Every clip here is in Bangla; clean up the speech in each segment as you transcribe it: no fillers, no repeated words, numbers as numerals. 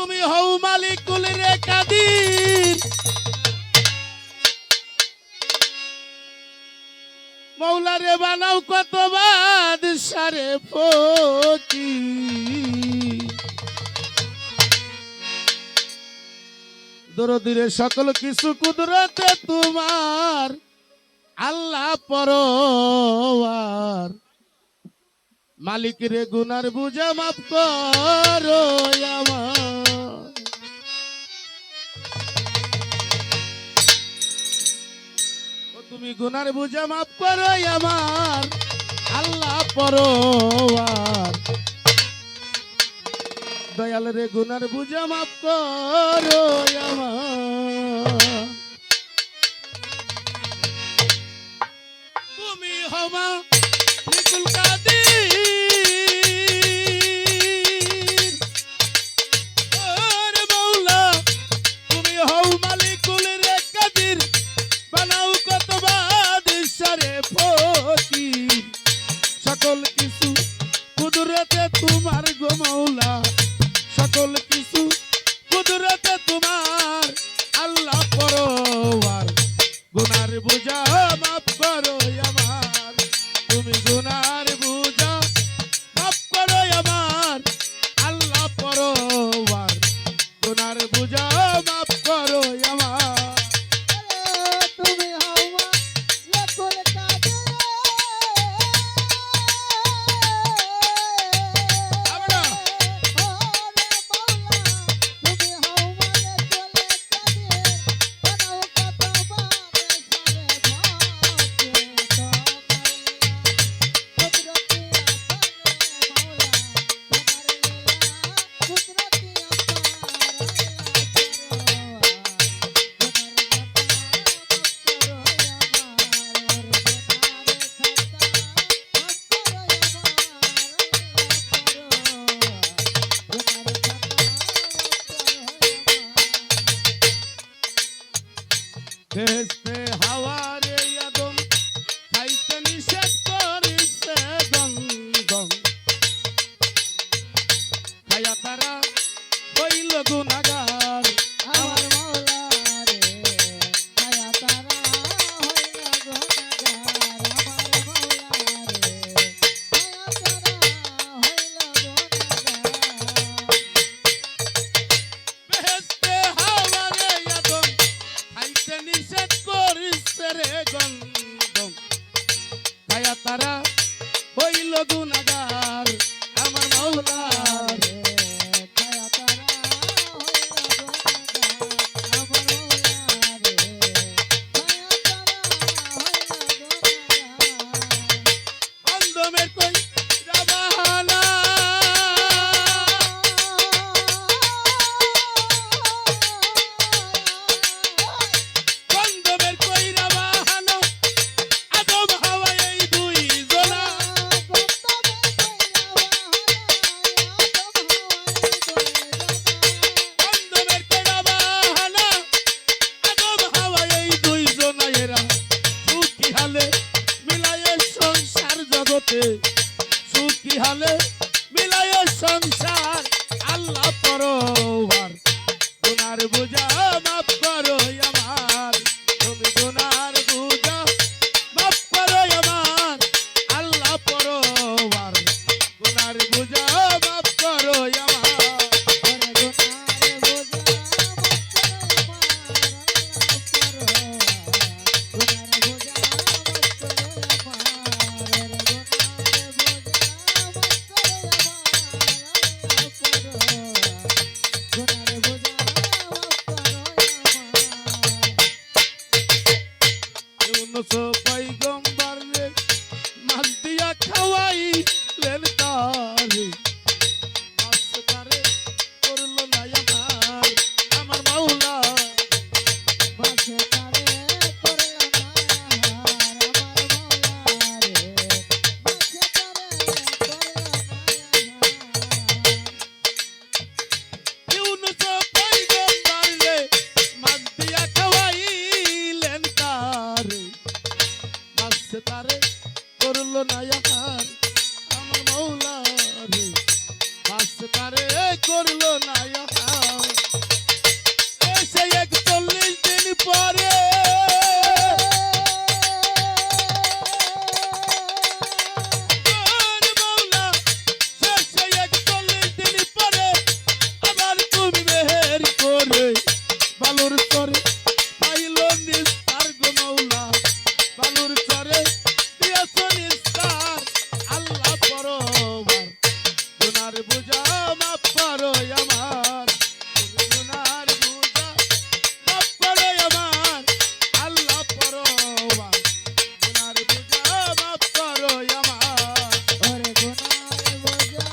তুমি হও মালিকুল রে কাদির মৌলা রে বানাও কত বাদশা রে ফকির দরদিরে সকল কিছু কুদরতে তোমার আল্লাহ পরওয়ার মালিক রে গুনার বুঝা মাফ করো আমার ও তুমি গুনার বুঝা মাফ করো আমার আল্লাহ পরওয়ার দয়াল রে গুনার বুঝা মাফ করো আমার তুমি হমা লিকুল কাদির ওরে মৌলা তুমি হও মালিকুল রে কাদির বানাও কত বাদশা রে ফকির সকল কিছু কুদরতে তোমার গো মৌলা সকল কিছু কুদরতে তোমার আল্লাহ পরওয়ার গুনার বুঝা মাফ করো আমার তুমি গুনার বুঝা মাফ করো আমার আল্লাহ পরওয়ার গুনার বুঝা মাফ করো আমার তুমি হওয়া লাকুল কাদির আমরা দেশে হাওয়ারে আদম খাইতে নিষেধ করিছে গঙ্গম খায়া তারা হইল গুনাহগার আমার মৌলা রে ছায়া তারা হইল গুনাহগার আমার মৌলা রে ছায়া তারা হইল গুনাহগার বেহেশতে হাওয়ারে আদম খাইতে নিষেধ করিছে রে গঙ্গম খায়া তারা হইল গুনাহগার আমার মৌলা রে ছায়া তারা হইল গুনাহগার আমার মৌলা রে ছায়া তারা হইল গুনাহগার অন্ধমের কই রাবাহানা অন্ধমের কই রাবাহানা আদম হাওয়া এই দুই জনা অন্ধমের কই রাবাহানা আদম হাওয়া এই দুই জনা এরা সুখী হালে মিলায়ে সংসার জগতে সুখী হালে মিলায়ে সংসার আল্লাহ পরওয়ার গুনার বুঝা মাফ করো আমার তুমি গুনার বুঝা মাফ করো আমার আল্লাহ পরওয়ার গুনার বুঝা মাফ করো আমার ইউনুস পয়গম্বর রে মাছ দিয়া খাওয়াইলেন তারে মাছ তারে করলো না আমার মাওলা ইউনুস পয়গম্বর রে মাছ দিয়া খাওয়াইলেন তারে মাছ তারে করলো না আমার মাওলা রে মাছ তারে করলো না পরে তোর মাওলা শেষে 41 দিন পরে আবার তুমি মেহের করে বালুর চরে পাইল নিস্তার গো মাওলা বালুর চরে দিয়েছ নিস্তার আল্লাহ পরবার গুনার বোঝা মাফ করো আমার তুমি গুনার বোঝা মাফ করো আমার আল্লাহ পরবার গুনার বোঝা মাফ করো আমার ওরে গুনার বোঝা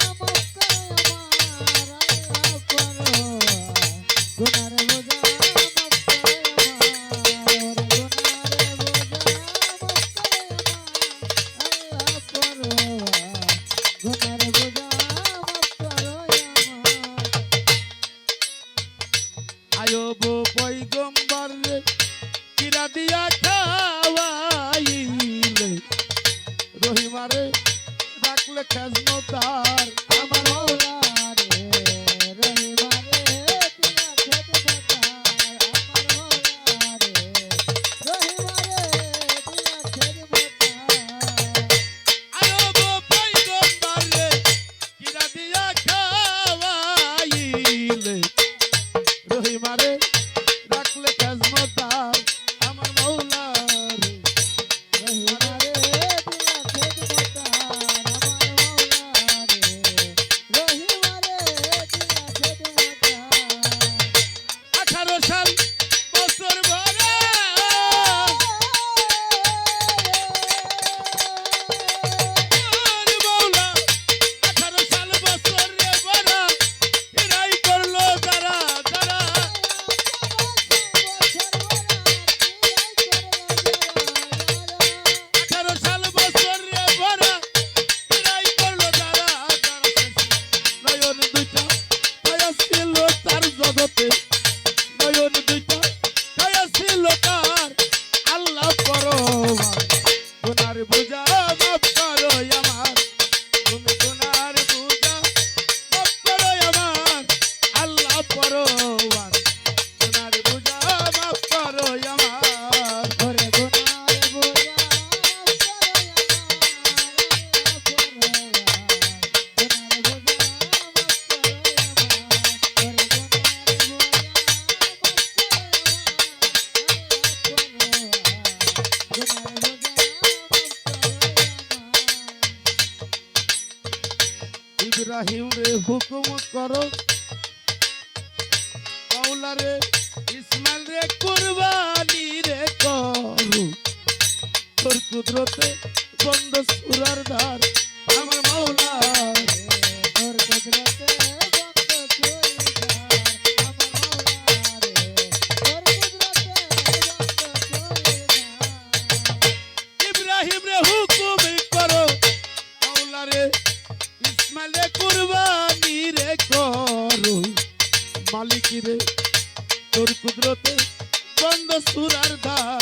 মুক্ত আমার আল্লাহ করো গুনার বোঝা আয়ব পয়গম্বর রে কিরা দিয়া খাওয়াইলে রহিমারে ডাকলে খাজনদার আমার মৌলা রে রহিমারে দিয়া খেদমতার আমার মৌলা রে রহিমারে দিয়া খেদমতার আয়ব পয়গম্বর রে কিরা দিয়া খাওয়াইলে রহিমারে ডাকলে খাজনদার আমার মৌলা রে রহিমারে দিয়া খেদমতার আমার মৌলা রে রহিমারে দিয়া খেদমতার 18 সাল বছর ভরে মৌলা 18 সাল বছর রে বড়া এরাই করলো যারা যারা 18 সাল বছর রে বড়া এরাই করলো যারা যারা নয়ন দুইটা ছায়া ছিল তার জগতে নয়ন দুইটা ছায়া ছিল তার আল্লাহ পরবার গুনার বোঝা মাফ করো আমার তুমি গুনার বোঝা মাফ করো আমার আল্লাহ পরবার গুনার বোঝা মাফ করো আমার ওরে গুনার বোঝা ইব্রাহিম রে হুকুম করো মাওলা রে ইসমাইল রে কুরবানি রে করো তোর কুদরতে বন্ধ সুরার ধার আমার মাওলা তোর কুদরতে বন্ধ চুরিদার আমার মৌলা রে তোর কুদরতে বন্ধ চুরিদার ইব্রাহিম রে হুকুম করো মাওলা রে ইসমাইল রে কুরবানি রে করো মালিক রে তোর কুদরতে বন্ধ সুরার ধার